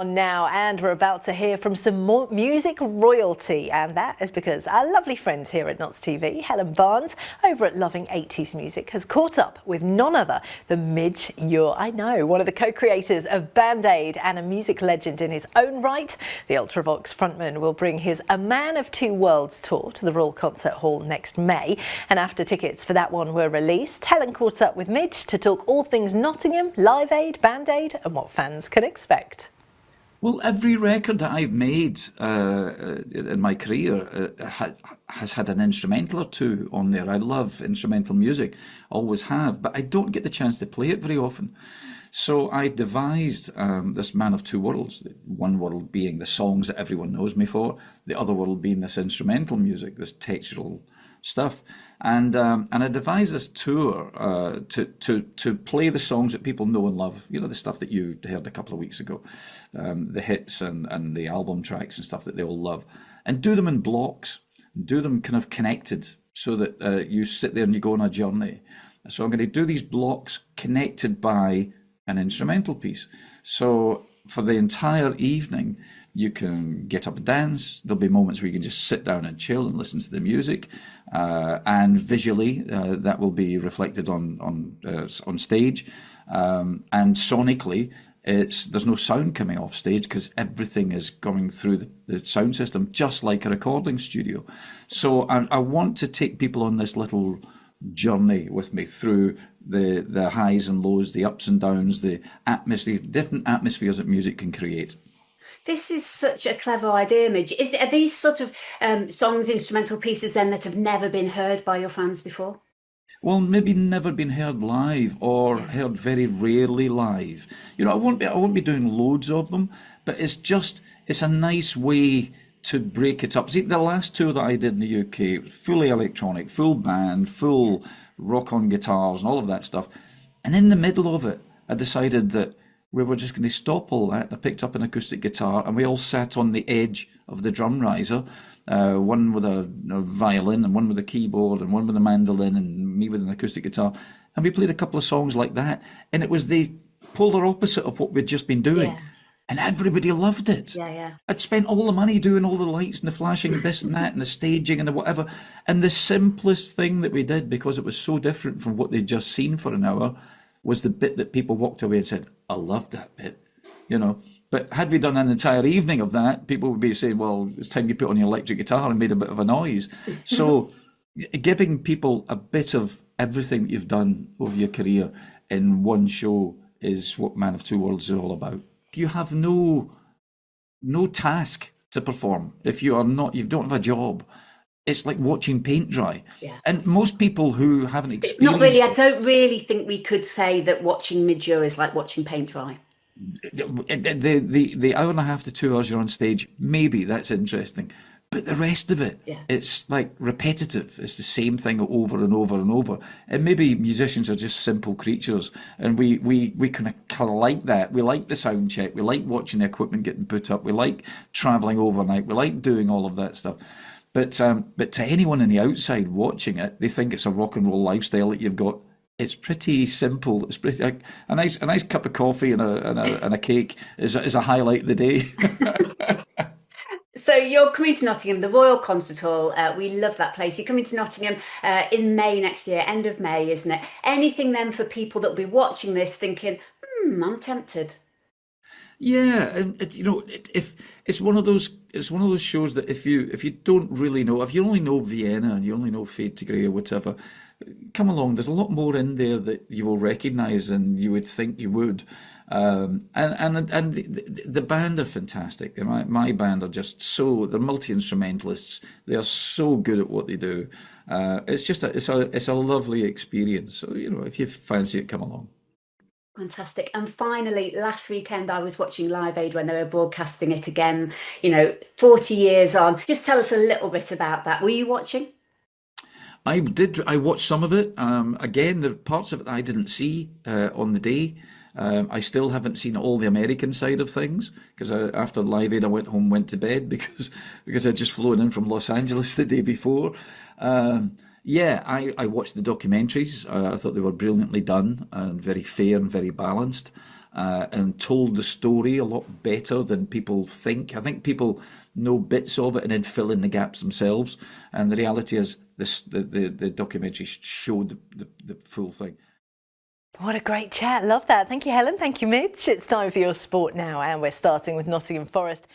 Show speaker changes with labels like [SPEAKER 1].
[SPEAKER 1] Now, and we're about to hear from some more music royalty, and that is because our lovely friends here at Knots TV, Helen Barnes over at Loving80s Music, has caught up with none other than Midge Ure. I know, one of the co-creators of Band-Aid and a music legend in his own right. The Ultravox frontman will bring his A Man of Two Worlds tour to the Royal Concert Hall next May, and after tickets for that one were released, Helen caught up with Midge to talk all things Nottingham, Live Aid, Band-Aid and what fans can expect.
[SPEAKER 2] Well, every record that I've made in my career has had an instrumental or two on there. I love instrumental music, always have, but I don't get the chance to play it very often. So I devised this Man of Two Worlds, one world being the songs that everyone knows me for, the other world being this instrumental music, this textural stuff. And I devised this tour to play the songs that people know and love. You know, the stuff that you heard a couple of weeks ago, the hits and the album tracks and stuff that they all love, and do them in blocks, do them kind of connected so that you sit there and you go on a journey. So I'm going to do these blocks connected by an instrumental piece. So for the entire evening, you can get up and dance. There'll be moments where you can just sit down and chill and listen to the music, and visually that will be reflected on stage, and sonically there's no sound coming off stage because everything is going through the sound system, just like a recording studio. So I want to take people on this little journey with me through the highs and lows, the ups and downs, the atmosphere, different atmospheres that music can create.
[SPEAKER 3] This is such a clever idea, Midge. Are these sort of songs, instrumental pieces then that have never been heard by your fans before?
[SPEAKER 2] Well, maybe never been heard live or heard very rarely live. You know, I won't be doing loads of them, but it's a nice way to break it up. See, the last tour that I did in the UK, fully electronic, full band, full rock on guitars and all of that stuff. And in the middle of it, I decided that we were just going to stop all that. I picked up an acoustic guitar and we all sat on the edge of the drum riser, one with a violin and one with a keyboard and one with a mandolin and me with an acoustic guitar. And we played a couple of songs like that. And it was the polar opposite of what we'd just been doing.
[SPEAKER 3] Yeah.
[SPEAKER 2] And everybody loved it.
[SPEAKER 3] Yeah.
[SPEAKER 2] I'd spent all the money doing all the lights and the flashing and this and that and the staging and the whatever. And the simplest thing that we did, because it was so different from what they'd just seen for an hour, was the bit that people walked away and said, I loved that bit, you know. But had we done an entire evening of that, people would be saying, well, it's time you put on your electric guitar and made a bit of a noise. So giving people a bit of everything that you've done over your career in one show is what Man of Two Worlds is all about. You have no task to perform if you don't have a job. It's like watching paint dry.
[SPEAKER 3] Yeah.
[SPEAKER 2] And most people who haven't experienced
[SPEAKER 3] Not really. I don't really think we could say that watching Midge Ure is like watching paint dry.
[SPEAKER 2] The hour and a half to 2 hours you're on stage, maybe that's interesting. But the rest of it, it's like repetitive. It's the same thing over and over and over. And maybe musicians are just simple creatures, and we kind of like that. We like the sound check. We like watching the equipment getting put up. We like traveling overnight. We like doing all of that stuff. But to anyone on the outside watching it, they think it's a rock and roll lifestyle that you've got. It's pretty simple. It's pretty a nice cup of coffee and a cake is a highlight of the day.
[SPEAKER 3] So you're coming to Nottingham, the Royal Concert Hall. We love that place. You're coming to Nottingham in May next year, end of May, isn't it? Anything then for people that will be watching this thinking, I'm tempted.
[SPEAKER 2] Yeah, and if it's one of those shows that if you don't really know, if you only know Vienna and you only know Fade to Grey or whatever, come along. There's a lot more in there that you will recognise than you would think you would. And the band are fantastic. My band are just they're multi-instrumentalists. They are so good at what they do. It's just it's a lovely experience. So if you fancy it, come along.
[SPEAKER 3] Fantastic. And finally, last weekend I was watching Live Aid when they were broadcasting it again, 40 years on. Just tell us a little bit about that. Were you watching?
[SPEAKER 2] I did. I watched some of it. Again, the parts of it I didn't see on the day. I still haven't seen all the American side of things because after Live Aid I went to bed because I'd just flown in from Los Angeles the day before. I watched the documentaries. I thought they were brilliantly done and very fair and very balanced. and told the story a lot better than people think. I think people know bits of it and then fill in the gaps themselves. And the reality is, the documentary showed the full thing.
[SPEAKER 1] What a great chat. Love that. Thank you, Helen. Thank you, Midge. It's time for your sport now, and we're starting with Nottingham Forest.